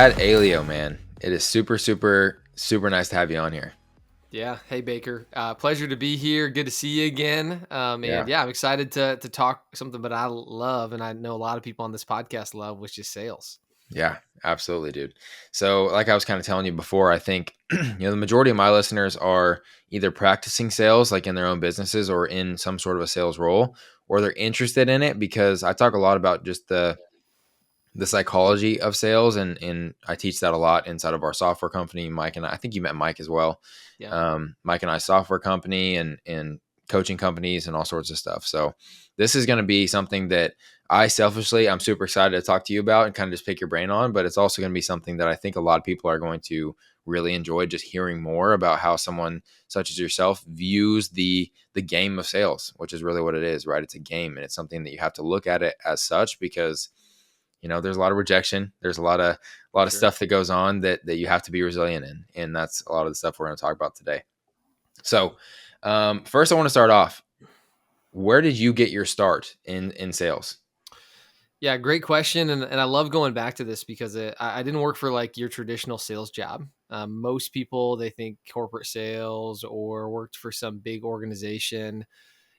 Chad Aleo, man. It is super, super, super nice to have you on here. Yeah. Hey, Baker. Pleasure to be here. Good to see you again. And Yeah. yeah, I'm excited to talk something that I love, and I know a lot of people on this podcast love, which is sales. Yeah, absolutely, dude. So, like I was kind of telling you before, I think the majority of my listeners are either practicing sales, like in their own businesses, or in some sort of a sales role, or they're interested in it because I talk a lot about just the psychology of sales, and I teach that a lot inside of our software company. Mike and I think you met Mike as well. Yeah. Mike and I software company and coaching companies and all sorts of stuff. So this is going to be something that I'm super excited to talk to you about and kind of just pick your brain on, but it's also going to be something that I think a lot of people are going to really enjoy just hearing more about how someone such as yourself views the game of sales, which is really what it is, right? It's a game, and it's something that you have to look at it as such because there's a lot of rejection. There's a lot of Sure. stuff that goes on that you have to be resilient in, and that's a lot of the stuff we're going to talk about today. So, first, I want to start off. Where did you get your start in sales? Yeah, great question, and I love going back to this because I didn't work for like your traditional sales job. Most people they think corporate sales or worked for some big organization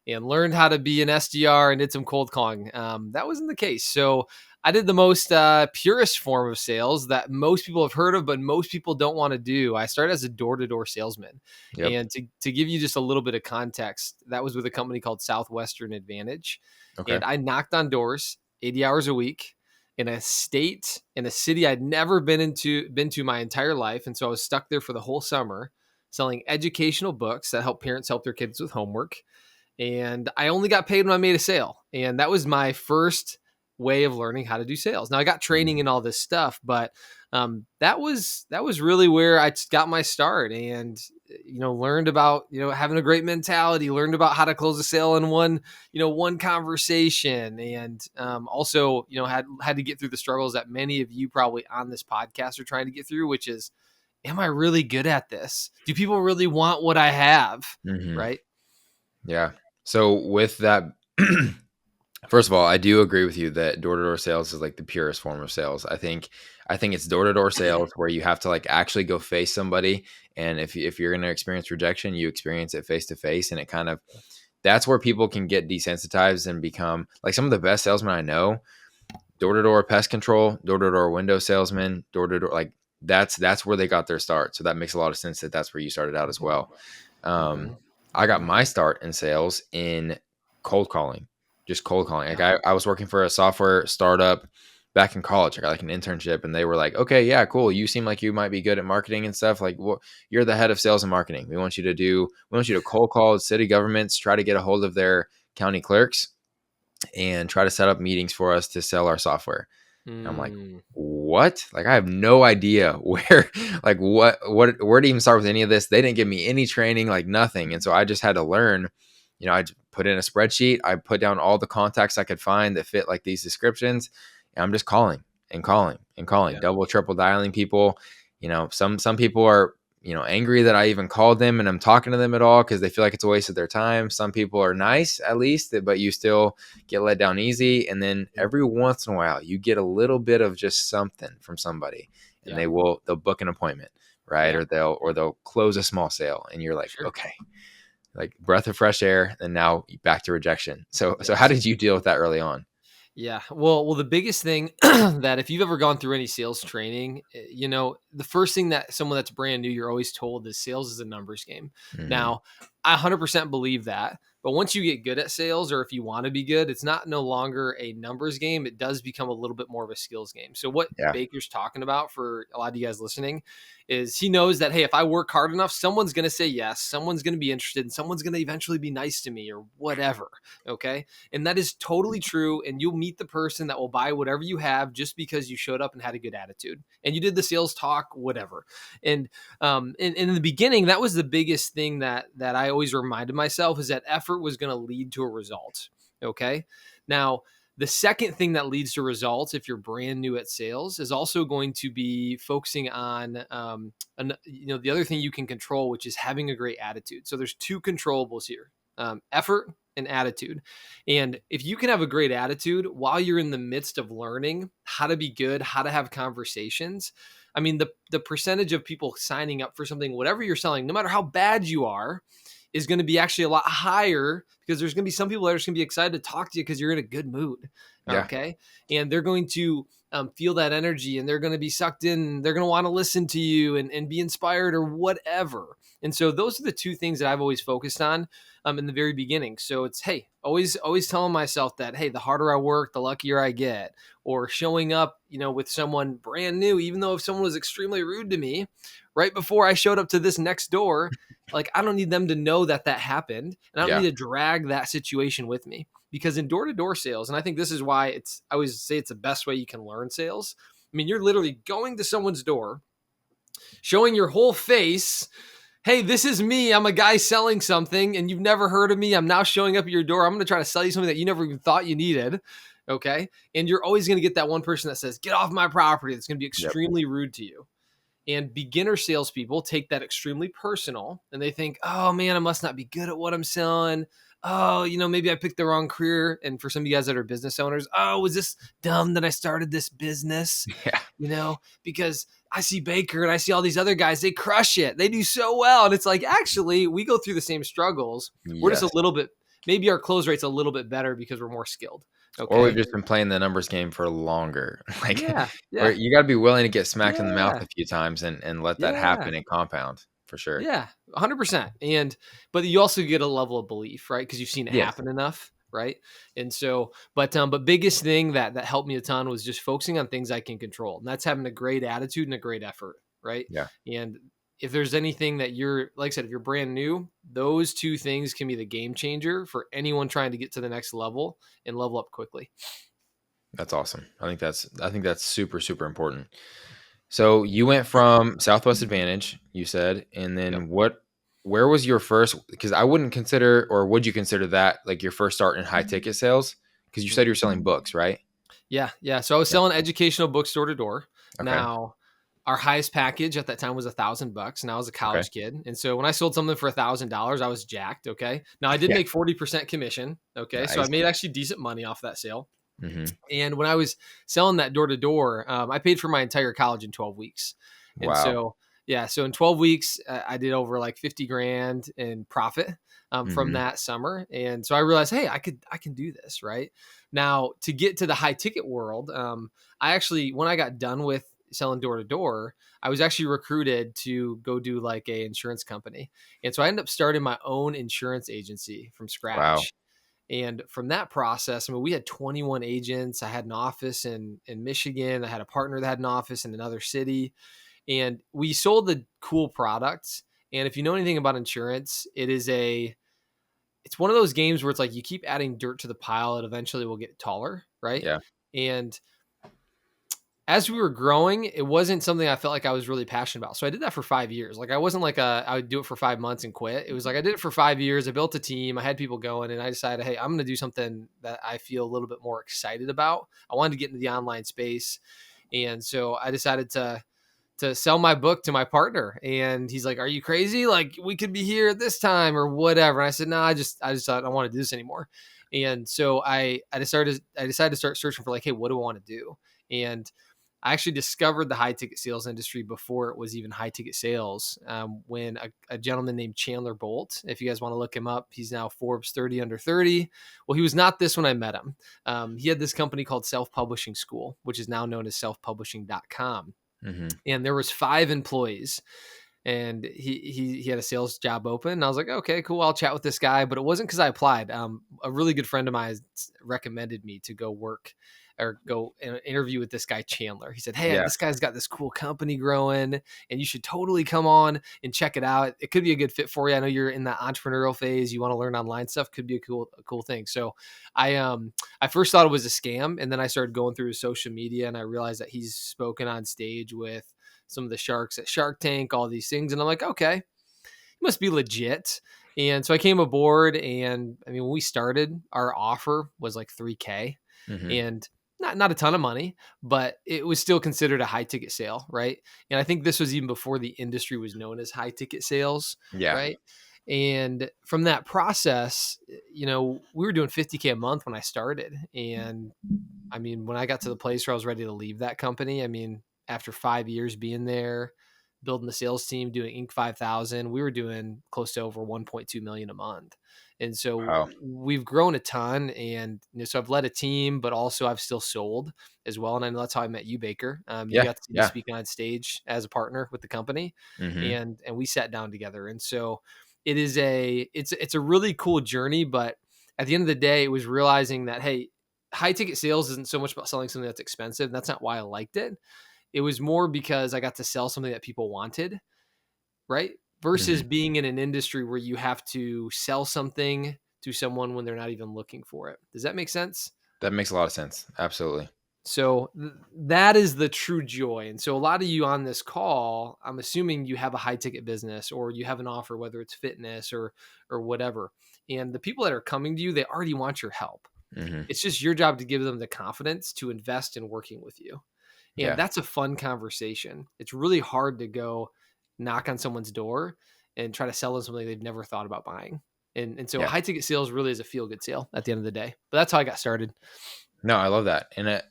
and learned how to be an SDR and did some cold calling. That wasn't the case. So I did the most purest form of sales that most people have heard of, but most people don't want to do. I started as a door-to-door salesman. Yep. And to give you just a little bit of context, that was with a company called Southwestern Advantage. Okay. And I knocked on doors 80 hours a week in a state, in a city I'd never been to my entire life. And so I was stuck there for the whole summer selling educational books that help parents help their kids with homework, and I only got paid when I made a sale. And that was my first way of learning how to do sales. Now I got training and all this stuff, but that was really where I got my start, and learned about having a great mentality, learned about how to close a sale in one conversation, and also had to get through the struggles that many of you probably on this podcast are trying to get through, which is, am I really good at this? Do people really want what I have? Hmm. Right? Yeah. So with that, first of all, I do agree with you that door-to-door sales is like the purest form of sales. I think it's door-to-door sales where you have to like actually go face somebody, and if you're going to experience rejection, you experience it face to face, and it kind of that's where people can get desensitized and become like some of the best salesmen I know. Door-to-door pest control, door-to-door window salesman, door-to-door, like that's where they got their start. So that makes a lot of sense that that's where you started out as well. Um, Mhm. I got Mhm. my start in sales in cold calling, just cold calling. Like Yeah. I was working for a software startup back in college. I got like an internship, and they were like, "Okay, yeah, cool. You seem like you might be good at marketing and stuff. Like, well, you're the head of sales and marketing. We want you to cold call city governments, try to get a hold of their county clerks, and try to set up meetings for us to sell our software." And I'm like, Mm. what? Like, I have no idea where, like, where to even start with any of this. They didn't give me any training, like nothing. And so I just had to learn. I put in a spreadsheet. I put down all the contacts I could find that fit like these descriptions. And I'm just calling and calling and calling, Yeah. double, triple dialing people. Some people are, angry that I even called them and I'm talking to them at all because they feel like it's a waste of their time. Some people are nice at least, but you still get let down easy. And then Mhm. every once in a while, you get a little bit of just something from somebody, and Yeah. they'll book an appointment, right? Yeah. Or they'll close a small sale, and you're like, Sure. okay, like breath of fresh air, and now back to rejection. So how Yes. did you deal with that early on? Yeah. Well, the biggest thing that if you've ever gone through any sales training, the first thing that someone that's brand new, you're always told is sales is a numbers game. Hmm. Now, I 100% believe that. But once you get good at sales, or if you want to be good, it's not no longer a numbers game. It does become a little bit more of a skills game. So what Yeah. Baker's talking about, for a lot of you guys listening, is he knows that, hey, if I work hard enough, someone's going to say yes, someone's going to be interested, and someone's going to eventually be nice to me or whatever. Okay. And that is totally true. And you'll meet the person that will buy whatever you have just because you showed up and had a good attitude and you did the sales talk, whatever. And in the beginning, that was the biggest thing that I always reminded myself, is that effort was going to lead to a result. Okay. Now, the second thing that leads to results, if you're brand new at sales, is also going to be focusing on, the other thing you can control, which is having a great attitude. So there's two controllables here: effort and attitude. And if you can have a great attitude while you're in the midst of learning how to be good, how to have conversations, I mean, the percentage of people signing up for something, whatever you're selling, no matter how bad you are, is going to be actually a lot higher, because there's going to be some people that are just going to be excited to talk to you because you're in a good mood. Yeah. Okay. And they're going to feel that energy, and they're going to be sucked in. They're going to want to listen to you and be inspired or whatever. And so those are the two things that I've always focused on in the very beginning. So it's, hey, always telling myself that, hey, the harder I work, the luckier I get. Or showing up, with someone brand new, even though if someone was extremely rude to me right before I showed up to this next door, like, I don't need them to know that happened, and I don't need Yeah. to drag that situation with me. Because in door-to-door sales, and I think this is why I always say it's the best way you can learn sales. I mean, you're literally going to someone's door, showing your whole face. Hey, this is me. I'm a guy selling something, and you've never heard of me. I'm now showing up at your door. I'm going to try to sell you something that you never even thought you needed. Okay. And you're always going to get that one person that says, get off my property. That's going to be Yep. extremely rude to you. And beginner salespeople take that extremely personal, and they think, oh man, I must not be good at what I'm selling. Oh, maybe I picked the wrong career. And for some of you guys that are business owners, oh, was this dumb that I started this business? Yeah. Because I see Baker and I see all these other guys, they crush it. They do so well. And it's like, actually, we go through the same struggles. We're just a Yes. little bit, maybe our close rate's a little bit better because we're more skilled. Or we've Okay. just been playing the numbers game for longer. Like, Yeah. or Yeah. you got to be willing to get smacked in the mouth Yeah. a few times and let that Yeah. happen and compound for sure. Yeah, 100%. But you also get a level of belief, right? Because you've seen it Yes. happen enough, right? And so, but biggest thing that helped me a ton was just focusing on things I can control, and that's having a great attitude and a great effort, right? Yeah. And if there's anything that you're, like I said, if you're brand new, those two things can be the game changer for anyone trying to get to the next level and level up quickly. That's awesome. I think that's super, super important. So you went from Southwest Advantage, you said, and Yep. then where was your first, because I wouldn't consider, or would you consider that like your first start in high ticket sales? Because you said you're selling books, right? Yeah, yeah. So I was Yeah. selling educational books door to door. Okay. Now, our highest package at that time was $1,000, and I was a Okay. college kid. And so when I sold something for $1,000, I was jacked. Okay. Now I did Yeah. make 40% commission. Okay. So I Nice. made actually decent money off that sale. Hmm. And when I was selling that door to door, I paid for my entire college in 12 weeks. And Wow. so, yeah, so in 12 weeks, I did over like 50 grand in profit from Hmm. that summer. And so I realized, hey, I can do this. Right now, to get to the high ticket world, I actually, when I got done with selling door to door, I was actually recruited to go do like a insurance company. And so I ended up starting my own insurance agency from Wow. scratch. And from that process, I mean, we had 21 agents. I had an office in Michigan. I had a partner that had an office in another city. And we sold the cool products. And if you know anything about insurance, it's one of those games where it's like you keep adding dirt to the pile, it eventually will get taller, right? Yeah. And as we were growing, it wasn't something I felt like I was really passionate about. So I did that for 5 years. Like, I wasn't like I would do it for 5 months and quit. It was like I did it for 5 years. I built a team. I had people going, and I decided, hey, I'm going to do something that I feel a little bit more excited about. I wanted to get into the online space, and so I decided to sell my book to my partner. And he's like, "Are you crazy? Like, we could be here at this time or whatever." And I said, "No, I just thought I don't want to do this anymore." And so I decided to start searching for like, hey, what do I want to do? And I actually discovered the high ticket sales industry before it was even high ticket sales. When a gentleman named Chandler Bolt, if you guys want to look him up, he's now Forbes 30 under 30. Well, he was not this when I met him. He had this company called Self Publishing School, which is now known as selfpublishing.com. Hmm. And there was 5 employees, and he had a sales job open. And I was like, okay, cool, I'll chat with this guy. But it wasn't because I applied. A really good friend of mine recommended me to go work or go interview with this guy Chandler. He said, hey, Yeah. this guy's got this cool company growing, and you should totally come on and check it out. It could be a good fit for you. I know you're in that entrepreneurial phase, you want to learn online stuff, could be a cool thing. So I first thought it was a scam, and then I started going through his social media, and I realized that he's spoken on stage with some of the sharks at Shark Tank, all these things. And I'm like, okay, he must be legit. And so I came aboard, and I mean, when we started, our offer was like 3K, Hmm. and not a ton of money, but it was still considered a high ticket sale, right? And I think this was even before the industry was known as high ticket sales, Yeah. right? And from that process, we were doing 50K a month when I started. And I mean, when I got to the place where I was ready to leave that company, I mean, after 5 years being there, building the sales team, doing Inc. 5000, we were doing close to over 1.2 million a month. And so Wow. we've grown a ton. And so I've led a team, but also I've still sold as well. And I know that's how I met you, Baker. You Yeah. got to see me Yeah. speak on stage as a partner with the company, Hmm. and we sat down together. And so it's a really cool journey. But at the end of the day, it was realizing that, hey, high ticket sales isn't so much about selling something that's expensive. That's not why I liked it. It was more because I got to sell something that people wanted, right? Versus Hmm. being in an industry where you have to sell something to someone when they're not even looking for it. Does that make sense? That makes a lot of sense. Absolutely. So that is the true joy. And so a lot of you on this call, I'm assuming you have a high ticket business or you have an offer, whether it's fitness or whatever. And the people that are coming to you, they already want your help. Hmm. It's just your job to give them the confidence to invest in working with you. And Yeah. that's a fun conversation. It's really hard to go knock on someone's door and try to sell them something they've never thought about buying. And so Yeah. high ticket sales really is a feel good sale at the end of the day. But that's how I got started. No, I love that. And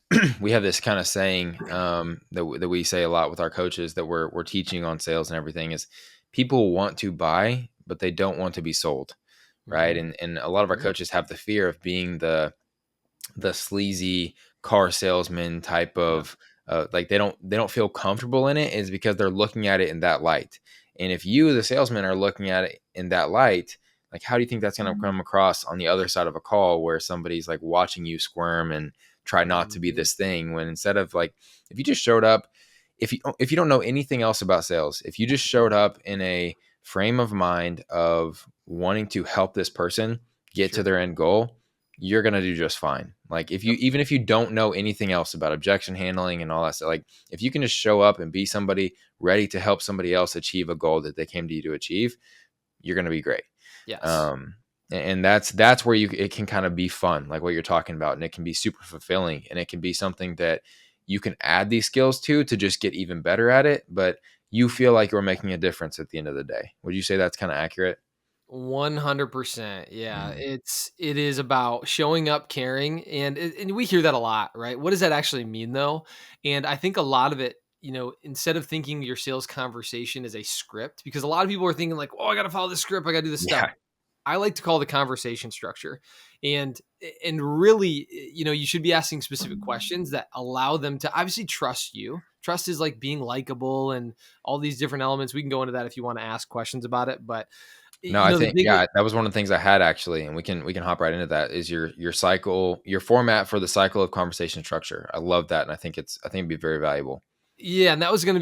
we have this kind of saying that we say a lot with our coaches that we're teaching on sales and everything is people want to buy, but they don't want to be sold, right? Mm-hmm. And a lot of our Right. coaches have the fear of being the sleazy car salesman type Yep. of like they don't feel comfortable in it is because they're looking at it in that light. And if you the salesman are looking at it in that light, like how do you think that's going to come across on the other side of a call where somebody's like watching you squirm and try not to be Mm-hmm. this thing when instead of like if you just showed up, if you don't know anything else about sales, if you just showed up in a frame of mind of wanting to help this person get to Sure. their end goal, you're gonna do just fine. Like if you Yep. even if you don't know anything else about objection handling and all that stuff, like if you can just show up and be somebody ready to help somebody else achieve a goal that they came to you to achieve, you're gonna be great. Yes. Um, and that's where you it can kind of be fun, like what you're talking about, and it can be super fulfilling, and it can be something that you can add these skills to just get even better at it. But you feel like you're making a difference at the end of the day. Would you say that's kind of accurate? 100%. Yeah. Mm, It is about showing up, caring, and we hear that a lot, right? What does that actually mean though? And I think a lot of it, instead of thinking your sales conversation is a script, because a lot of people are thinking like, "Oh, I got to follow the script, I got to do this stuff." yeah. I like to call the conversation structure. And really, you should be asking specific questions that allow them to obviously trust you. Trust is like being likable and all these different elements. We can go into that if you want to ask questions about it, but No, I the think big yeah, that was one of the things I had actually, and we can hop right into that. Is your cycle, your format for the cycle of conversation structure. I love that, and I think it'd be very valuable. Yeah, and that was kind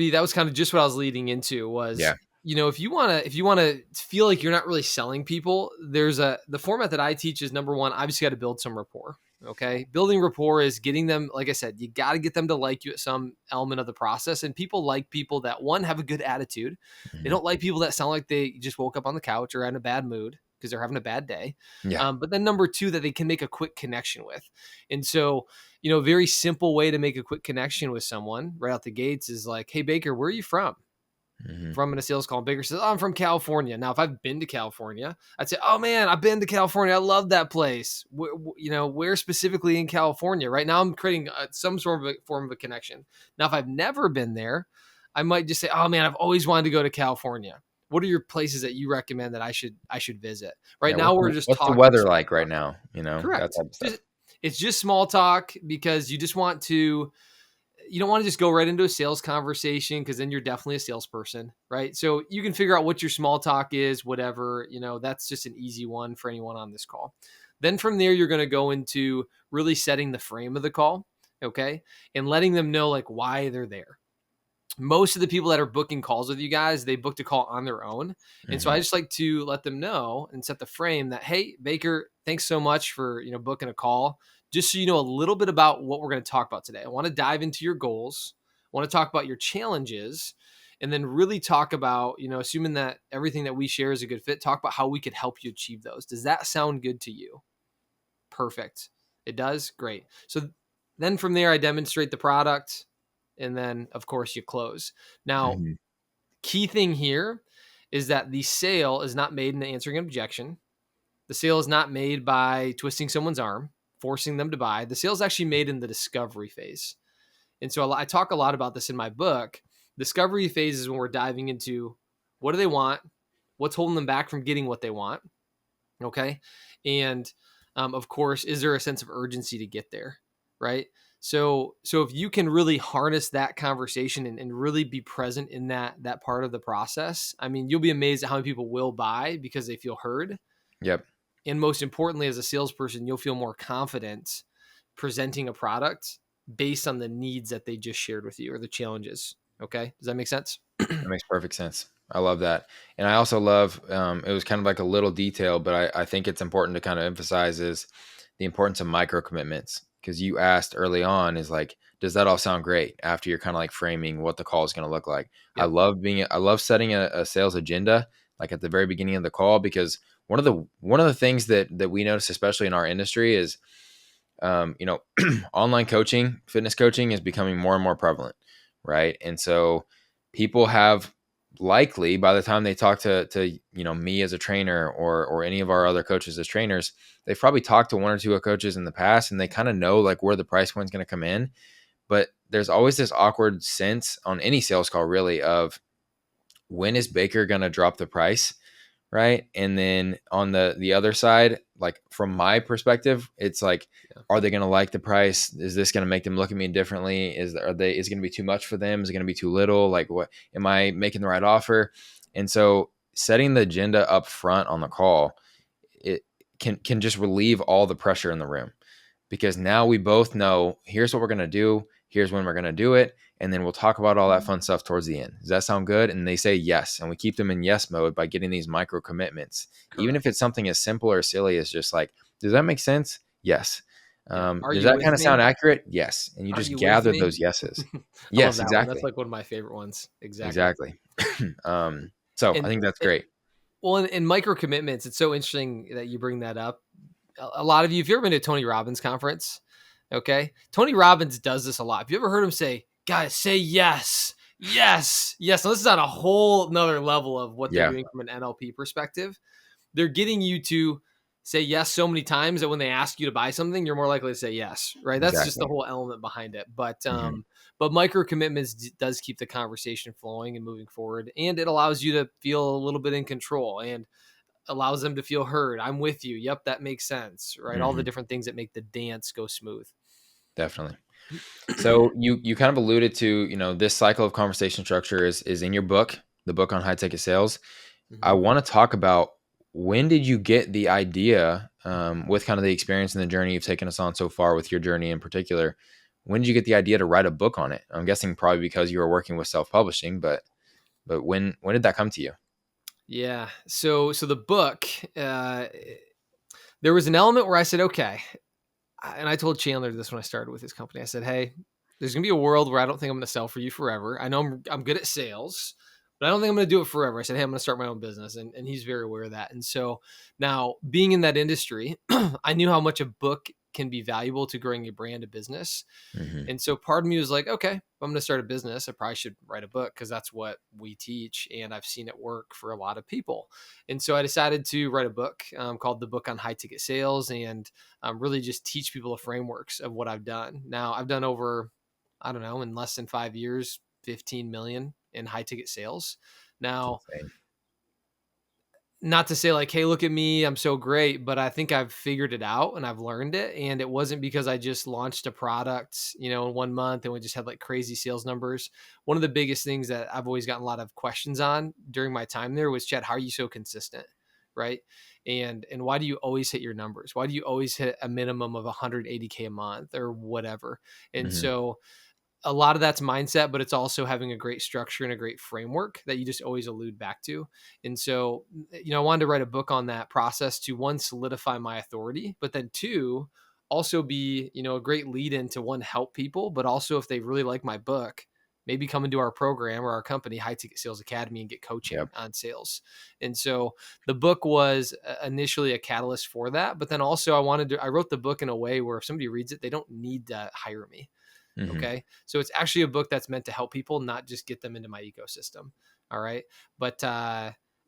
of just what I was leading into was, Yeah. if you want to feel like you're not really selling people, the format that I teach is number one, obviously got to build some rapport. Okay. Building rapport is getting them, like I said, you got to get them to like you at some element of the process. And people like people that one have a good attitude. They Mhm. don't like people that sound like they just woke up on the couch or in a bad mood because they're having a bad day. Yeah. But then number two, that they can make a quick connection with. And so a very simple way to make a quick connection with someone right out the gates is like, "Hey Baker, where are you from?" Mhm. From in a sales call, Baker says, "Oh, I'm from California." Now, if I've been to California, I'd say, "Oh man, I've been to California. I love that place." Where specifically in California? Right now, I'm creating some sort of a form of a connection. Now, if I've never been there, I might just say, "Oh man, I've always wanted to go to California. What are your places that you recommend that I should visit?" Right Yeah, now, we're just what's the talking weather small like right talk. now, that Correct. type of stuff. It's just small talk because you don't want to just go right into a sales conversation because then you're definitely a salesperson, right? So you can figure out what your small talk is, whatever, that's just an easy one for anyone on this call. Then from there, you're going to go into really setting the frame of the call, okay? And letting them know like why they're there. Most of the people that are booking calls with you guys, they booked a call on their own. And so I Mhm. just like to let them know and set the frame that, hey, Baker, thanks so much for, booking a call. Just so you know a little bit about what we're going to talk about today. I want to dive into your goals. I want to talk about your challenges and then really talk about, assuming that everything that we share is a good fit, talk about how we could help you achieve those. Does that sound good to you? Perfect. It does? Great. So then from there, I demonstrate the product and then, of course, you close. Now, Mhm. key thing here is that the sale is not made in answering an objection. The sale is not made by twisting someone's arm, forcing them to buy. The sale is actually made in the discovery phase. And so I talk a lot about this in my book. Discovery phase is when we're diving into what do they want, what's holding them back from getting what they want, okay? And of course, is there a sense of urgency to get there, right? So if you can really harness that conversation and really be present in that part of the process, I mean, you'll be amazed at how many people will buy because they feel heard. Yep. And most importantly, as a salesperson, you'll feel more confident presenting a product based on the needs that they just shared with you or the challenges. Okay. Does that make sense? That makes perfect sense. I love that. And I also love, it was kind of like a little detail, but I think it's important to kind of emphasize is the importance of micro commitments. Because you asked early on is like, does that all sound great after you're kind of like framing what the call is going to look like? Yep. I love setting a sales agenda like at the very beginning of the call, because one of the things that we notice, especially in our industry, is you know, online coaching, fitness coaching is becoming more and more prevalent, right? And so people have likely by the time they talk to you know me as a trainer or any of our other coaches as trainers, they've probably talked to one or two coaches in the past, and they kind of know like where the price point's going to come in. But there's always this awkward sense on any sales call, really, of when is Baker going to drop the price, right? And then on the other side, like from my perspective, it's like, Yeah. are they going to like the price? Is this going to make them look at me differently? Is it going to be too much for them? Is it going to be too little? Like, what am I making the right offer? And so setting the agenda up front on the call, it can just relieve all the pressure in the room, because now we both know here's what we're going to do, here's when we're going to do it, and then we'll talk about all that fun stuff towards the end. Does that sound good? And they say yes, and we keep them in yes mode by getting these micro commitments, even if Correct. it's something as simple or silly as just like, does that make sense? Yes. Yeah. Are Does you that with kind of sound me? accurate? Yes. And you Are just you with gather me? those yeses. I love Yes, that one. That's exactly. like one of my favorite ones. Exactly. Exactly. So I And think that's it, great. well, in micro commitments, it's so interesting that you bring that up. A lot of you, if you've ever been to a Tony Robbins conference, okay, Tony Robbins does this a lot. Have you ever heard him say, guys, say yes, yes, yes? Now, this is on a whole nother level of what they're Yeah, doing from an NLP perspective. They're getting you to say yes so many times that when they ask you to buy something, you're more likely to say yes, right? That's just the exactly. whole element behind it. Hmm. But micro commitments does keep the conversation flowing and moving forward, and it allows you to feel a little bit in control and allows them to feel heard. I'm with you. Yep, that makes sense, right? All the Hmm. different things that make the dance go smooth. Definitely. So you kind of alluded to, you know, this cycle of conversation structure is in your book, the book on high ticket sales. I Mhm. want to talk about, when did you get the idea, with kind of the experience and the journey you've taken us on so far with your journey in particular. When did you get the idea to write a book on it? I'm guessing probably because you were working with self publishing, but when did that come to you? Yeah. So the book, there was an element where I said, okay, and I told Chandler this when I started with his company. I said, hey, there's gonna be a world where I don't think I'm gonna sell for you forever. I know I'm good at sales, but I don't think I'm gonna do it forever. I said, hey, I'm gonna start my own business, and he's very aware of that. And so now, being in that industry, I knew how much a book can be valuable to growing a brand, a business. Hmm. And so part of me was like, okay, if I'm going to start a business, I probably should write a book because that's what we teach. And I've seen it work for a lot of people. And so I decided to write a book called The Book on High Ticket Sales, and really just teach people the frameworks of what I've done. Now, I've done over, I don't know, in less than 5 years, 15 million in high ticket sales. It's Now, insane. not to say like, hey, look at me, I'm so great, but I think I've figured it out and I've learned it. And it wasn't because I just launched a product, in 1 month and we just had like crazy sales numbers. One of the biggest things that I've always gotten a lot of questions on during my time there was, Chad, how are you so consistent? Right. And why do you always hit your numbers? Why do you always hit a minimum of 180K a month or whatever? And Hmm. so a lot of that's mindset, but it's also having a great structure and a great framework that you just always allude back to. And so, I wanted to write a book on that process to, one, solidify my authority, but then two, also be, a great lead in to, one, help people, but also if they really like my book, maybe come into our program or our company, High Ticket Sales Academy, and get coaching Yep. on sales. And so the book was initially a catalyst for that. But then also I wrote the book in a way where if somebody reads it, they don't need to hire me. Hmm. Okay. So it's actually a book that's meant to help people, not just get them into my ecosystem. All right. But,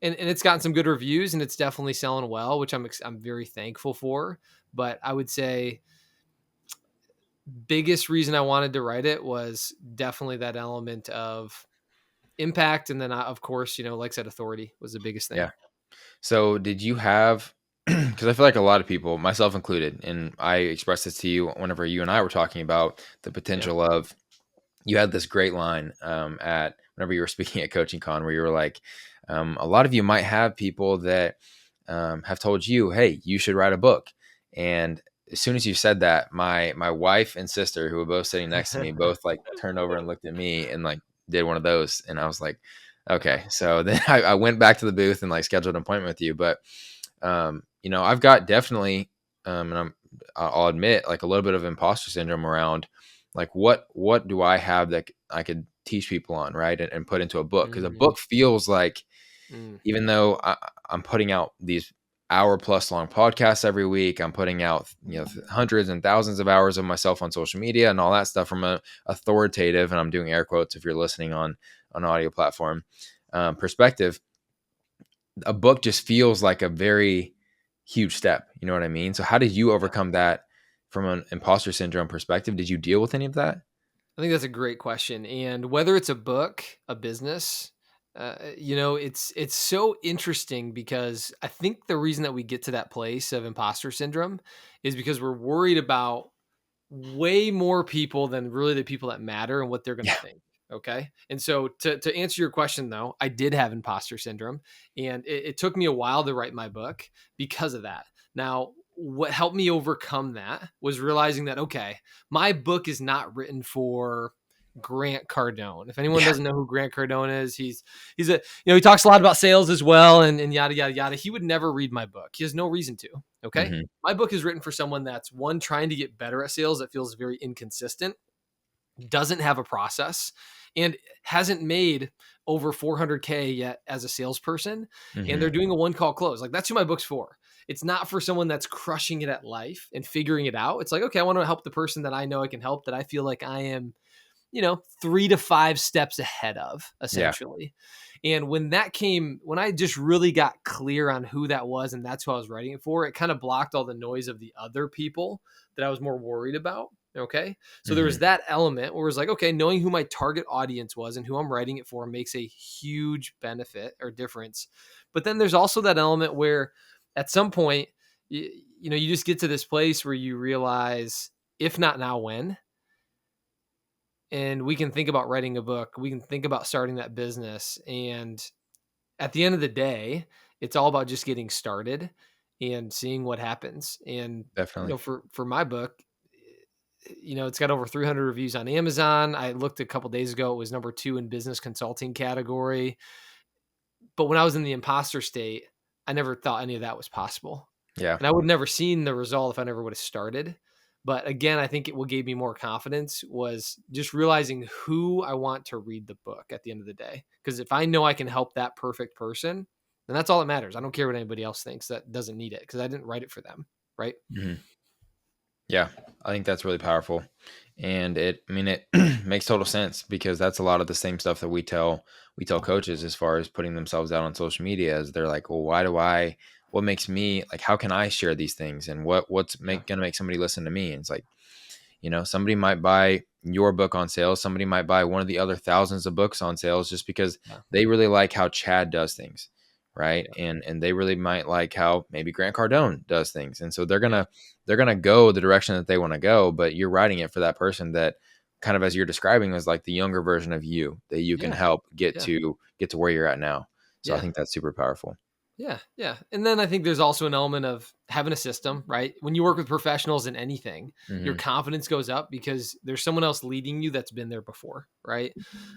and it's gotten some good reviews, and it's definitely selling well, which I'm very thankful for. But I would say biggest reason I wanted to write it was definitely that element of impact, and then of course, like I said, authority was the biggest thing. Yeah. So did you have, because I feel like a lot of people, myself included, and I expressed this to you whenever you and I were talking about the Yeah. potential of, you had this great line at whenever you were speaking at Coaching Con where you were like, a lot of you might have people that have told you, hey, you should write a book. And as soon as you said that, my wife and sister, who were both sitting next to me, both like turned over and looked at me and like did one of those. And I was like, Yeah. okay. So then I went back to the booth and like scheduled an appointment with you. But I've got definitely, I'll admit, like a little bit of imposter syndrome around, like what do I have that I could teach people on, right, and put into a book, because a Mhm. book feels like, Mm. even though I'm putting out these hour plus long podcasts every week, I'm putting out hundreds and thousands of hours of myself on social media and all that stuff from a authoritative, and I'm doing air quotes if you're listening on an audio platform, perspective. A book just feels like a very huge step. You know what I mean? So how did you Yeah. overcome that from an imposter syndrome perspective? Did you deal with any of that? I think that's a great question. And whether it's a book, a business, it's so interesting because I think the reason that we get to that place of imposter syndrome is because we're worried about way more people than really the people that matter and what they're going to Yeah. think. Okay. And so to answer your question, though, I did have imposter syndrome, and it took me a while to write my book because of that. Now, what helped me overcome that was realizing that, okay, my book is not written for Grant Cardone. If anyone Yeah. doesn't know who Grant Cardone is, he's a, he talks a lot about sales as well, and yada yada yada. He would never read my book. He has no reason to. Okay. Hmm. My book is written for someone that's, one, trying to get better at sales, that feels very inconsistent, doesn't have a process, and hasn't made over 400K yet as a salesperson. And Hmm. they're doing a one call close. Like, that's who my book's for. It's not for someone that's crushing it at life and figuring it out. It's like, okay, I want to help the person that I know I can help, that I feel like I am, 3 to 5 steps ahead of, Yeah. essentially. And when I just really got clear on who that was and that's who I was writing it for, it kind of blocked all the noise of the other people that I was more worried about. Okay. So there was Hmm. that element where it was like, okay, knowing who my target audience was and who I'm writing it for makes a huge benefit or difference. But then there's also that element where at some point, you just get to this place where you realize, if not now, when? And we can think about writing a book, we can think about starting that business, and at the end of the day, it's all about just getting started and seeing what happens. And Definitely. for my book, it's got over 300 reviews on Amazon. I looked a couple days ago; it was number 2 in business consulting category. But when I was in the imposter state, I never thought any of that was possible. Yeah. And I would have never seen the result if I never would have started. But again, I think what gave me more confidence was just realizing who I want to read the book at the end of the day. Because if I know I can help that perfect person, then that's all that matters. I don't care what anybody else thinks that doesn't need it, because I didn't write it for them. Right. Hmm. Yeah, I think that's really powerful. And it makes total sense, because that's a lot of the same stuff that we tell coaches as far as putting themselves out on social media. Is they're like, well, what makes me, like, how can I share these things, and Yeah. gonna make somebody listen to me? And it's like, somebody might buy your book on sales, somebody might buy one of the other thousands of books on sales just because Yeah. they really like how Chad does things, right? Yeah. And they really might like how maybe Grant Cardone does things, and so they're Yeah. gonna go the direction that they want to go. But you're writing it for that person that, kind of as you're describing, is like the younger version of you that you can Yeah. help get Yeah. to where you're at now. So I Yeah. think that's super powerful. Yeah, yeah. And then I think there's also an element of having a system, right? When you work with professionals in anything, your Hmm. confidence goes up because there's someone else leading you that's been there before, right?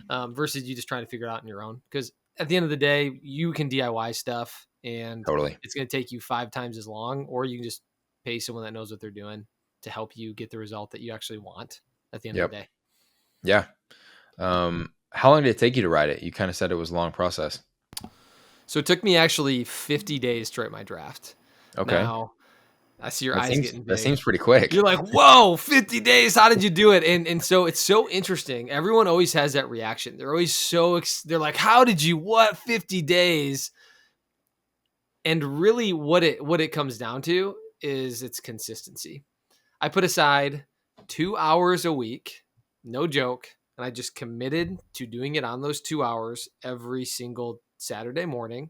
Versus you just trying to figure it out on your own. Because at the end of the day, you can DIY stuff, and Totally. it's going to take you 5 times as long, or you can just pay someone that knows what they're doing to help you get the result that you actually want at the end of the Yep. day. Yeah. How long did it take you to write it? You kind of said it was a long process. So it took me actually 50 days to write my draft. Okay. Now, I see your That eyes seems getting that big. seems pretty quick. You're like, whoa, 50 days. How did you do it? And so it's so interesting. Everyone always has that reaction. They're always they're like, how did you, what, 50 days? And really what it comes down to is its consistency. I put aside 2 hours a week, no joke, and I just committed to doing it on those 2 hours every single Saturday morning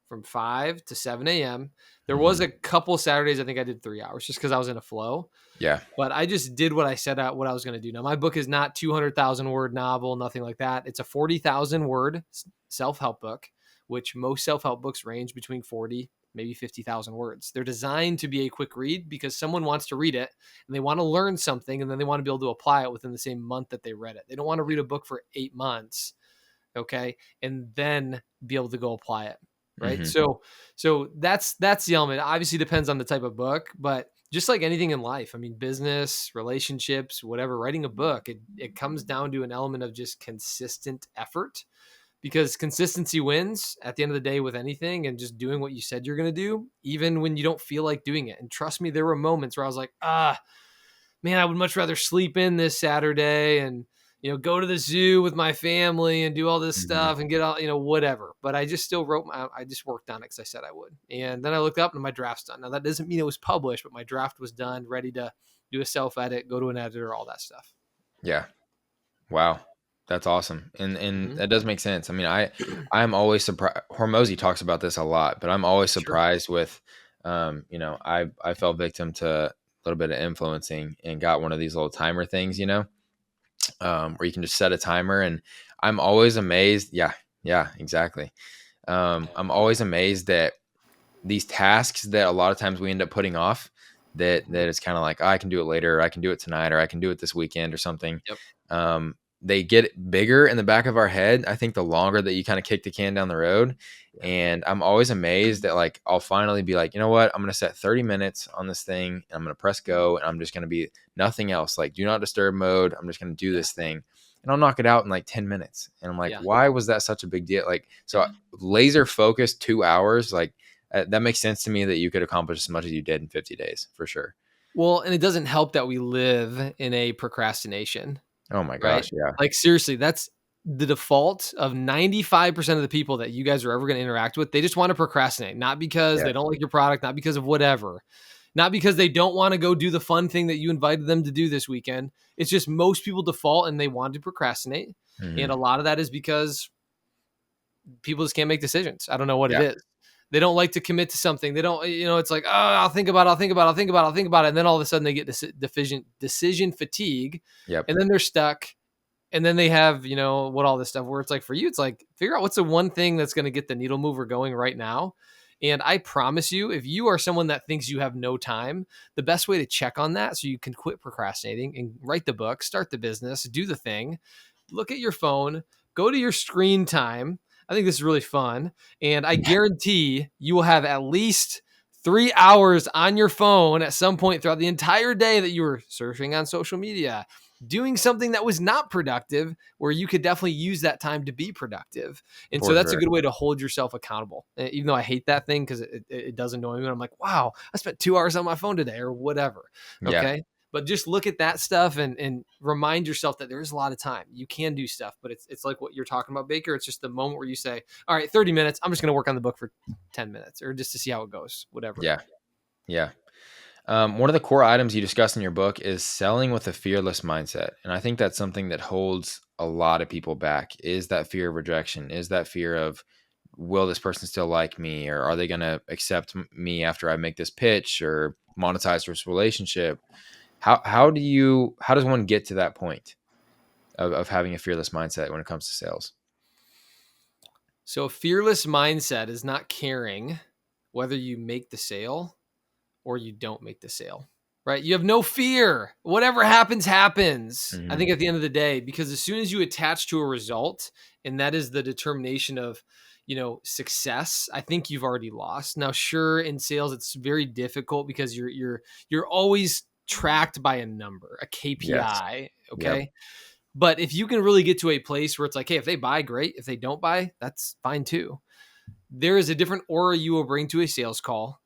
from 5 to 7 a.m. There was Mhm. a couple Saturdays I think I did 3 hours just because I was in a flow, Yeah. but I just did what I set out what I was going to do. Now my book is not 200,000 word novel, nothing like that. It's a 40,000 word self-help book, which most self-help books range between 40 maybe 50,000 words. They're designed to be a quick read because someone wants to read it and they want to learn something and then they want to be able to apply it within the same month that they read it. They don't want to read a book for 8 months, okay, and then be able to go apply it, right? Mhm. So that's the element. Obviously depends on the type of book, but just like anything in life, I mean, business, relationships, whatever, writing a book, it comes down to an element of just consistent effort, because consistency wins at the end of the day with anything, and just doing what you said you're going to do, even when you don't feel like doing it. And trust me, there were moments where I was like, man, I would much rather sleep in this Saturday and, go to the zoo with my family and do all this Mhm. stuff and get all, whatever. But I just still I just worked on it because I said I would. And then I looked up and my draft's done. Now, that doesn't mean it was published, but my draft was done, ready to do a self edit, go to an editor, all that stuff. Yeah. Wow. That's awesome. And Hmm. that does make sense. I mean, I'm always surprised. Hormozy talks about this a lot, but I'm always Sure. surprised with, I fell victim to a little bit of influencing and got one of these little timer things, where you can just set a timer. And I'm always amazed. Yeah. Yeah, exactly. I'm always amazed that these tasks that a lot of times we end up putting off, that it's kind of like, oh, I can do it later, or I can do it tonight, or I can do it this weekend or something. Yep. They get bigger in the back of our head, I think, the longer that you kind of kick the can down the road. Yeah. And I'm always amazed that, like, I'll finally be like, you know what, I'm going to set 30 minutes on this thing and I'm going to press go, and I'm just going to be nothing else, like do not disturb mode. I'm just going to do Yeah. this thing, and I'll knock it out in like 10 minutes. And I'm like, Yeah. why was that such a big deal? Like, so Yeah. laser focused 2 hours, like, that makes sense to me that you could accomplish as much as you did in 50 days for sure. Well, and it doesn't help that we live in a procrastination, Oh my right? gosh. Yeah. Like, seriously, that's the default of 95% of the people that you guys are ever going to interact with. They just want to procrastinate, not because Yeah. they don't like your product, not because of whatever, not because they don't want to go do the fun thing that you invited them to do this weekend. It's just most people default and they want to procrastinate. And Hmm. a lot of that is because people just can't make decisions. I don't know what it Yeah. is. They don't like to commit to something. They don't, it's like, oh, I'll think about it, I'll think about it, I'll think about it, I'll think about it. And then all of a sudden they get decision fatigue, Yep. and then they're stuck. And then they have, what all this stuff where it's like, for you, it's like, figure out what's the one thing that's going to get the needle mover going right now. And I promise you, if you are someone that thinks you have no time, the best way to check on that so you can quit procrastinating and write the book, start the business, do the thing, look at your phone, go to your screen time. I think this is really fun. And I guarantee you will have at least 3 hours on your phone at some point throughout the entire day that you were surfing on social media, doing something that was not productive, where you could definitely use that time to be productive. And so For that's a sure. good way to hold yourself accountable. Even though I hate that thing because it does annoy me when I'm like, wow, I spent 2 hours on my phone today or whatever. Yeah. Okay. But just look at that stuff and remind yourself that there is a lot of time. You can do stuff, but it's like what you're talking about, Baker. It's just the moment where you say, all right, 30 minutes, I'm just going to work on the book for 10 minutes or just to see how it goes, whatever. Yeah. Yeah. One of the core items you discuss in your book is selling with a fearless mindset. And I think that's something that holds a lot of people back, is that fear of rejection, is that fear of, will this person still like me? Or are they going to accept me after I make this pitch or monetize this relationship? How does one get to that point of having a fearless mindset when it comes to sales? So a fearless mindset is not caring whether you make the sale or you don't make the sale, right? You have no fear. Whatever happens, happens. I Hmm. think at the end of the day, because as soon as you attach to a result, and that is the determination of, success, I think you've already lost. Now, sure, in sales, it's very difficult because you're always tracked by a number, a Yes. KPI. Yep. Okay. But if you can really get to a place where it's like, hey, if they buy, great. If they don't buy, that's fine too. There is a different aura you will bring to a sales call,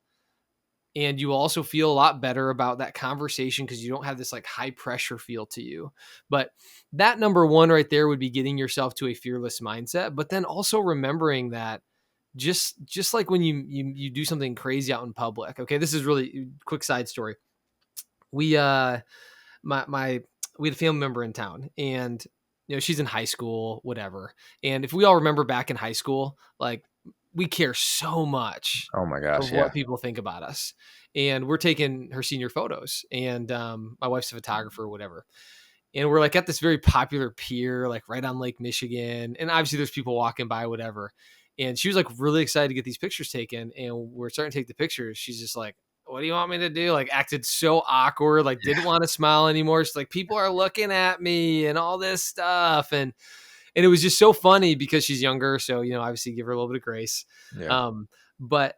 and you also feel a lot better about that conversation because you don't have this like high pressure feel to you. But that number one right there would be getting yourself to a fearless mindset, but then also remembering that just like when you do something crazy out in public. Okay, this is really quick side story. We my we had a family member in town, and she's in high school, whatever. And if we all remember back in high school, like, we care so much Oh my of gosh, what yeah. people think about us. And we're taking her senior photos, and my wife's a photographer or whatever. And we're like at this very popular pier, like right on Lake Michigan. And obviously there's people walking by, whatever. And she was like really excited to get these pictures taken. And we're starting to take the pictures. She's just like, what do you want me to do? Like, acted so awkward, like didn't want to smile anymore. She's like, people are looking at me and all this stuff. And it was just so funny because she's younger. So, obviously give her a little bit of grace. Yeah. But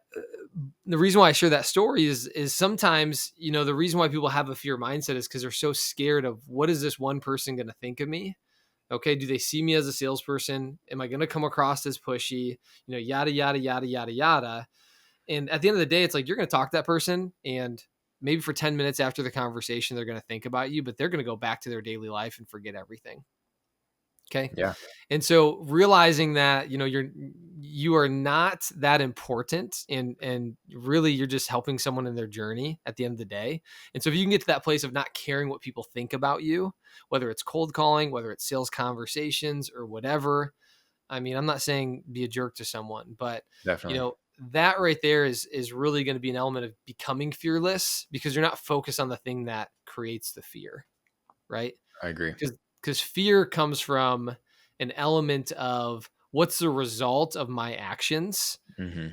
the reason why I share that story is sometimes, the reason why people have a fear mindset is because they're so scared of, what is this one person going to think of me? Okay. Do they see me as a salesperson? Am I going to come across as pushy? Yada, yada, yada, yada, yada. And at the end of the day, it's like, you're going to talk to that person, and maybe for 10 minutes after the conversation, they're going to think about you, but they're going to go back to their daily life and forget everything. Okay. Yeah. And so realizing that, you are not that important, and really you're just helping someone in their journey at the end of the day. And so if you can get to that place of not caring what people think about you, whether it's cold calling, whether it's sales conversations or whatever, I mean, I'm not saying be a jerk to someone, but Definitely. that right there is really going to be an element of becoming fearless, because you're not focused on the thing that creates the fear, right? I agree. Because fear comes from an element of, what's the result of my actions. Hmm.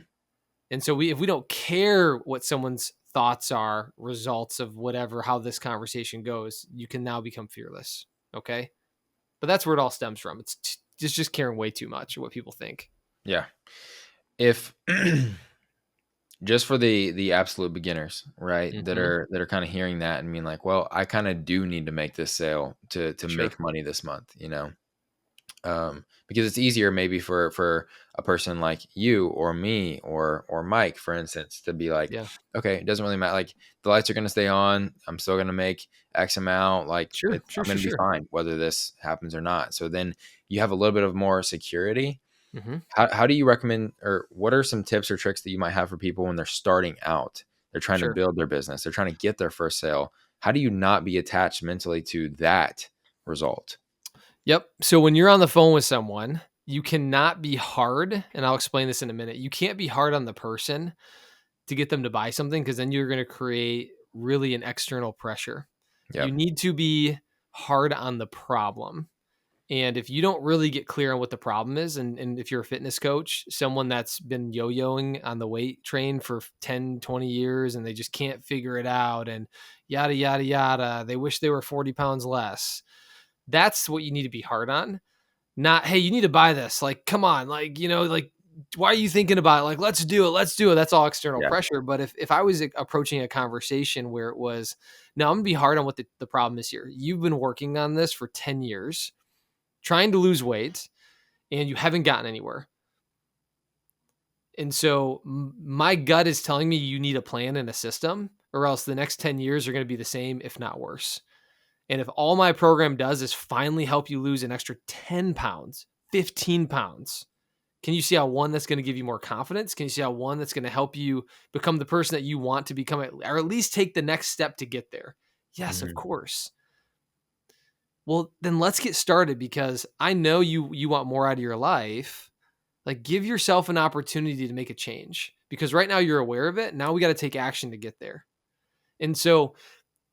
And so if we don't care what someone's thoughts are, results of whatever, how this conversation goes, you can now become fearless. Okay. But that's where it all stems from. It's just caring way too much of what people think. Yeah. If just for the absolute beginners, right, Hmm. that are kind of hearing that and being like, well, I kind of do need to make this sale to Sure. make money this month, because it's easier maybe for a person like you or me or Mike, for instance, to be like, Yeah. okay, it doesn't really matter. Like, the lights are going to stay on. I'm still going to make X amount. Like, Sure. it's Sure. I'm going Sure. to be Sure. fine whether this happens or not. So then you have a little bit of more security. Hmm. How do you recommend, or what are some tips or tricks that you might have for people when they're starting out? They're trying to Sure. build their business. They're trying to get their first sale. How do you not be attached mentally to that result? Yep. So when you're on the phone with someone, you cannot be hard. And I'll explain this in a minute. You can't be hard on the person to get them to buy something, because then you're going to create really an external pressure. You Yep. need to be hard on the problem. And if you don't really get clear on what the problem is, and if you're a fitness coach, someone that's been yo-yoing on the weight train for 10, 20 years, and they just can't figure it out, and yada, yada, yada, they wish they were 40 pounds less. That's what you need to be hard on. Not, hey, you need to buy this. Like, come on. Like, like, why are you thinking about it? Like, let's do it. Let's do it. That's all external Yeah. pressure. But if I was approaching a conversation where it was, no, I'm going to be hard on what the problem is here. You've been working on this for 10 years, trying to lose weight, and you haven't gotten anywhere. And so my gut is telling me you need a plan and a system, or else the next 10 years are going to be the same, if not worse. And if all my program does is finally help you lose an extra 10 pounds, 15 pounds, can you see how one that's going to give you more confidence? Can you see how one that's going to help you become the person that you want to become, or at least take the next step to get there? Yes, of Hmm. course. Well, then let's get started, because I know you want more out of your life. Like, give yourself an opportunity to make a change, because right now you're aware of it. Now we got to take action to get there. And so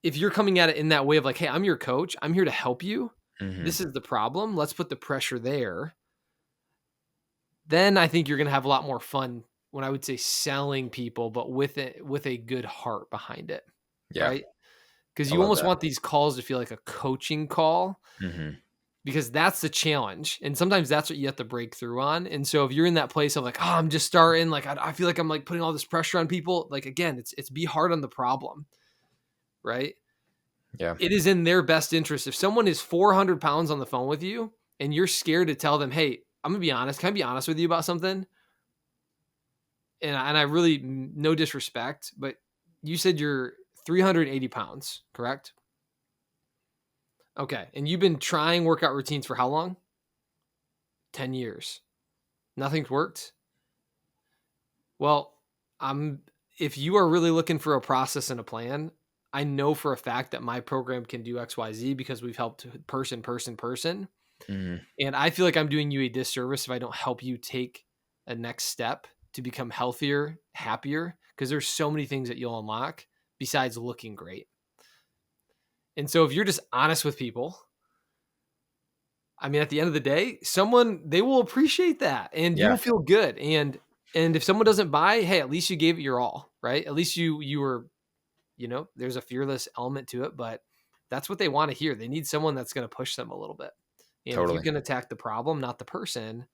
if you're coming at it in that way of like, hey, I'm your coach, I'm here to help you. Hmm. This is the problem. Let's put the pressure there. Then I think you're going to have a lot more fun when I would say selling people, but with it, with a good heart behind it. Yeah. Right. Because I you love almost that. want these calls to feel like a coaching call, Hmm. because that's the challenge. And sometimes that's what you have to break through on. And so if you're in that place of like, oh, I'm just starting, like, I feel like I'm like putting all this pressure on people. Like, again, it's be hard on the problem. Right. Yeah. It is in their best interest. If someone is 400 pounds on the phone with you and you're scared to tell them, hey, I'm going to be honest. Can I be honest with you about something? And I really, no disrespect, but you said you're 380 pounds, correct? Okay. And you've been trying workout routines for how long? 10 years. Nothing's worked. Well, I'm if you are really looking for a process and a plan, I know for a fact that my program can do XYZ because we've helped person. Mhm. And I feel like I'm doing you a disservice if I don't help you take a next step to become healthier, happier, because there's so many things that you'll unlock besides looking great. And so if you're just honest with people, I mean, at the end of the day, they will appreciate that and you Yeah, will feel good. And if someone doesn't buy, hey, at least you gave it your all, right? At least you were, there's a fearless element to it, but that's what they want to hear. They need someone that's going to push them a little bit. And if you totally. can attack the problem, not the person,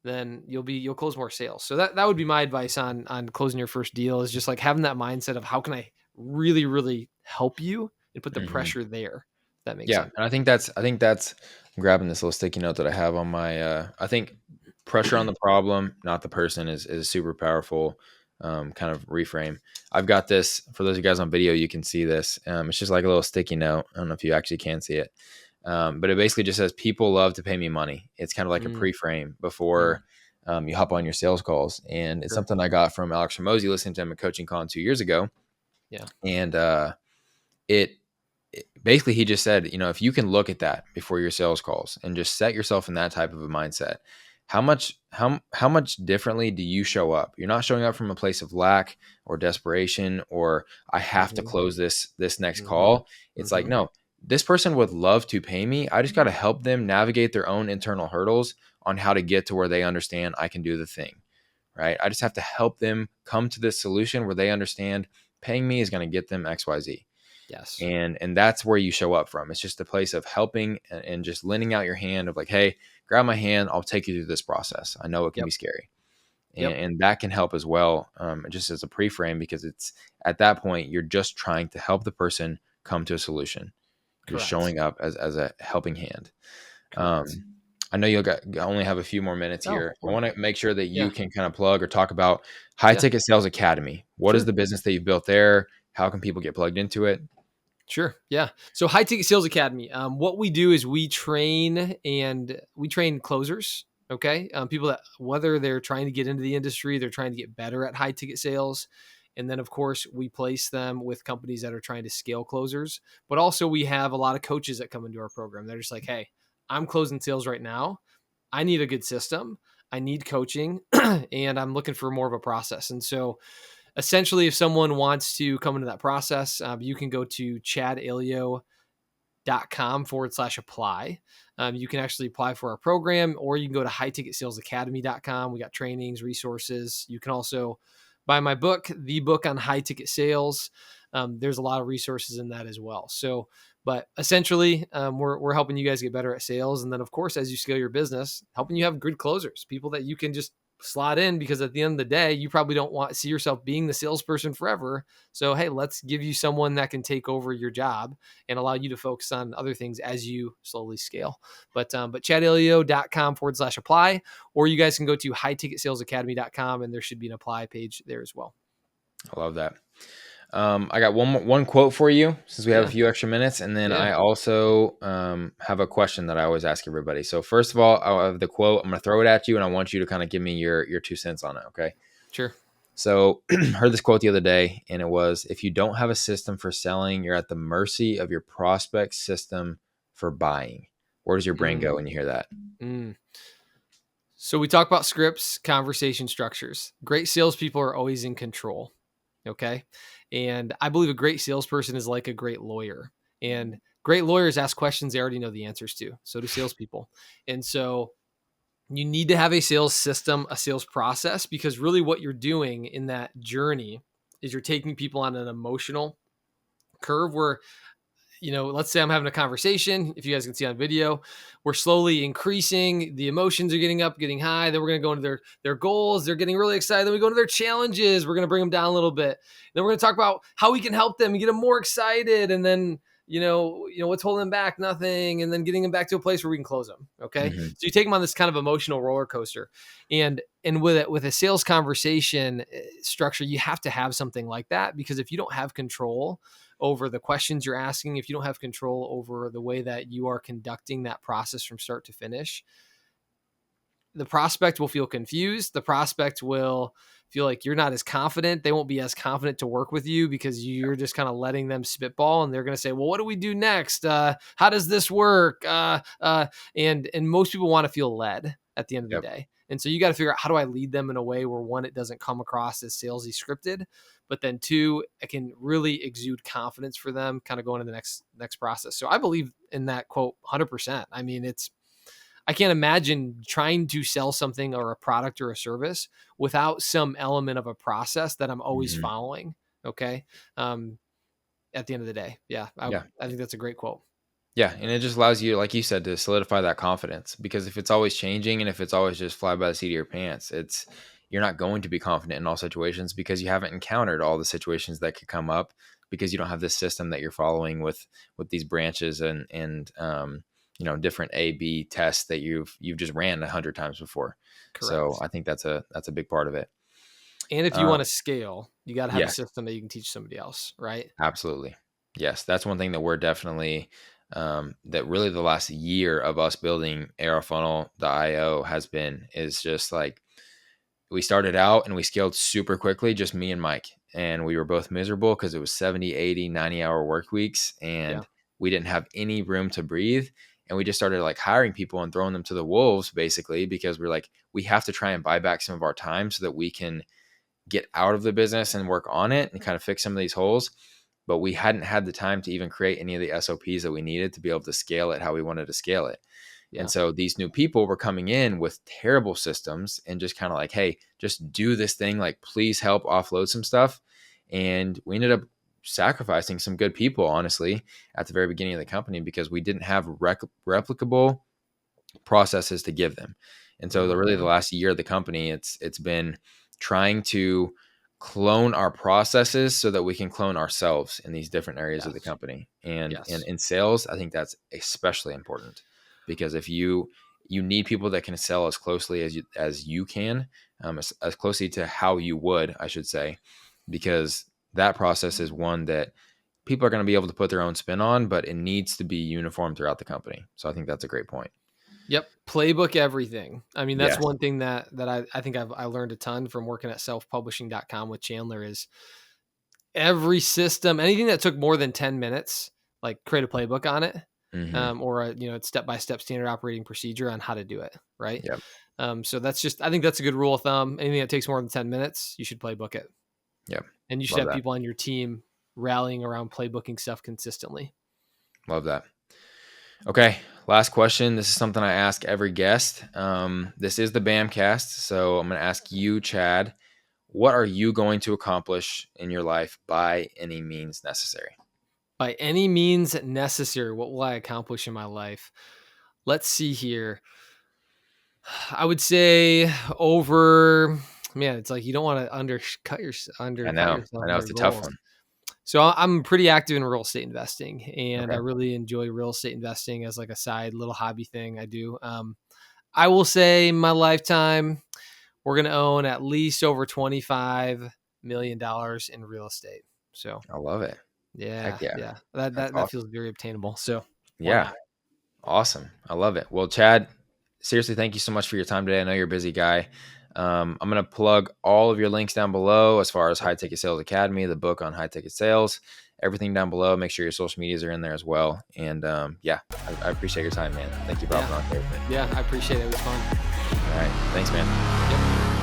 then you'll close more sales. So that would be my advice on closing your first deal, is just like having that mindset of how can I really, really help you and put the Mhm. pressure there. If that makes Yeah, sense. and I think that's I'm grabbing this little sticky note that I have on my I think pressure on the problem, not the person is super powerful kind of reframe. I've got this for those of you guys on video, you can see this. It's just like a little sticky note. I don't know if you actually can see it. But it basically just says people love to pay me money. It's kind of like a Mm, pre-frame mm, before you hop on your sales calls. And it's sure. something I got from Alex Ramosi listening to him at Coaching Con 2 years ago. Yeah. And it, basically he just said, if you can look at that before your sales calls and just set yourself in that type of a mindset, how much differently do you show up? You're not showing up from a place of lack or desperation or I have to Mhm, close this next mhm, call. It's like, mhm. no, this person would love to pay me. I just got to help them navigate their own internal hurdles on how to get to where they understand I can do the thing. Right? I just have to help them come to this solution where they understand paying me is going to get them XYZ, Yes. and that's where you show up from. It's just a place of helping and just lending out your hand of like, hey, grab my hand, I'll take you through this process. I know it can be Yep. scary, and, Yep. and that can help as well, just as a pre-frame, because it's at that point you're just trying to help the person come to a solution. You're just Correct. showing up as a helping hand. Correct. um, I know only have a few more minutes Oh, here. I cool. want to make sure that Yeah. you can kind of plug or talk about High Yeah. Ticket Sales Academy. What is Sure. the business that you've built there? How can people get plugged into it? Sure. Yeah. So High Ticket Sales Academy. What we do is we train closers. Okay. People that whether they're trying to get into the industry, they're trying to get better at high ticket sales. And then of course we place them with companies that are trying to scale closers. But also we have a lot of coaches that come into our program. They're just like, hey, I'm closing sales right now. I need a good system. I need coaching and I'm looking for more of a process. And so essentially, if someone wants to come into that process, you can go to chadaleo.com/apply. You can actually apply for our program, or you can go to highticketsalesacademy.com. We got trainings, resources. You can also buy my book, The Book on High Ticket Sales. There's a lot of resources in that as well. So, but essentially, we're helping you guys get better at sales. And then, of course, as you scale your business, helping you have good closers, people that you can just slot in, because at the end of the day, you probably don't want to see yourself being the salesperson forever. So, hey, let's give you someone that can take over your job and allow you to focus on other things as you slowly scale. But chadaleo.com/apply, or you guys can go to highticketsalesacademy.com and there should be an apply page there as well. I love that. I got one quote for you since we have a Yeah. few extra minutes, and then Yeah. I also have a question that I always ask everybody. So first of all, I have the quote. I'm going to throw it at you, and I want you to kind of give me your 2 cents on it. Okay. Sure. So heard this quote the other day, and it was, "If you don't have a system for selling, you're at the mercy of your prospect system for buying." Where does your brain Mm, go when you hear that? mm. So we talk about scripts, conversation structures. Great salespeople are always in control. Okay. And I believe a great salesperson is like a great lawyer. And great lawyers ask questions they already know the answers to. So do salespeople. And so you need to have a sales system, a sales process, because really what you're doing in that journey is you're taking people on an emotional curve where, let's say I'm having a conversation. If you guys can see on video, we're slowly increasing. The emotions are getting up, getting high. Then we're going to go into their goals. They're getting really excited. Then we go to their challenges. We're going to bring them down a little bit. Then we're going to talk about how we can help them and get them more excited. And then, what's holding them back? Nothing. And then getting them back to a place where we can close them. Okay. Hmm. So you take them on this kind of emotional roller coaster. And with a sales conversation structure, you have to have something like that, because if you don't have control over the questions you're asking, if you don't have control over the way that you are conducting that process from start to finish, the prospect will feel confused. The prospect will feel like you're not as confident. They won't be as confident to work with you because you're just kind of letting them spitball, and they're going to say, well, what do we do next? How does this work? And most people want to feel led at the end of the Yep. day. And so you got to figure out, how do I lead them in a way where, one, it doesn't come across as salesy scripted, but then two, it can really exude confidence for them kind of going to the next process. So I believe in that quote 100%. I mean, I can't imagine trying to sell something or a product or a service without some element of a process that I'm always Mhm. following. Okay. At the end of the day. Yeah. Yeah. I think that's a great quote. Yeah, and it just allows you, like you said, to solidify that confidence, because if it's always changing and if it's always just fly by the seat of your pants, you're not going to be confident in all situations because you haven't encountered all the situations that could come up, because you don't have this system that you're following with these branches and different A/B tests that you've just ran 100 times before. So Correct. I think that's a big part of it. And if you Uh, want to scale, you got to have a yes. system that you can teach somebody else. Right. Absolutely. Yes, that's one thing that we're definitely that really the last year of us building ARfunnel.io is just like, we started out and we scaled super quickly, just me and Mike, and we were both miserable because it was 70, 80, 90-hour work weeks, Yeah. and we didn't have any room to breathe, and we just started like hiring people and throwing them to the wolves basically, because we're like, we have to try and buy back some of our time so that we can get out of the business and work on it and kind of fix some of these holes. But we hadn't had the time to even create any of the SOPs that we needed to be able to scale it how we wanted to scale it. And Yeah. so these new people were coming in with terrible systems and just kind of like, hey, just do this thing. Like, please help offload some stuff. And we ended up sacrificing some good people, honestly, at the very beginning of the company, because we didn't have replicable processes to give them. And so the Mhm. last year of the company, it's been trying to clone our processes so that we can clone ourselves in these different areas of the Yes. company. And Yes. in sales, I think that's especially important, because if you need people that can sell as closely as you can, as closely to how you would, I should say, because that process is one that people are going to be able to put their own spin on, but it needs to be uniform throughout the company. So I think that's a great point. Yep. Playbook everything. I mean, that's Yes. one thing that I think I learned a ton from working at selfpublishing.com with Chandler is every system, anything that took more than 10 minutes, like create a playbook on it, Hmm. or a step-by-step standard operating procedure on how to do it. Right. Yep. So I think that's a good rule of thumb. Anything that takes more than 10 minutes, you should playbook it. Yep. And you should Love have that. people on your team rallying around playbooking stuff consistently. Love that. Okay. Last question. This is something I ask every guest. This is the Bamcast. So I'm going to ask you, Chad, what are you going to accomplish in your life by any means necessary? By any means necessary, what will I accomplish in my life? Let's see here. I would say over, man, it's like you don't want to I undercut know. yourself I in know it's your a tough goals. one. So I'm pretty active in real estate investing, and I Okay. really enjoy real estate investing as like a side little hobby thing I do. I will say in my lifetime, we're going to own at least over $25 million in real estate. So I love it. Heck yeah, yeah. yeah, that That's that that awesome. feels very obtainable. So why Yeah. not? Awesome. I love it. Well, Chad, seriously, thank you so much for your time today. I know you're a busy guy. I'm going to plug all of your links down below, as far as High Ticket Sales Academy, the book on high ticket sales, everything down below. Make sure your social medias are in there as well. And yeah, I appreciate your time, man. Thank you for Yeah, hopping on here with me. yeah, I appreciate it. It was fun. All right. Thanks, man. Yep.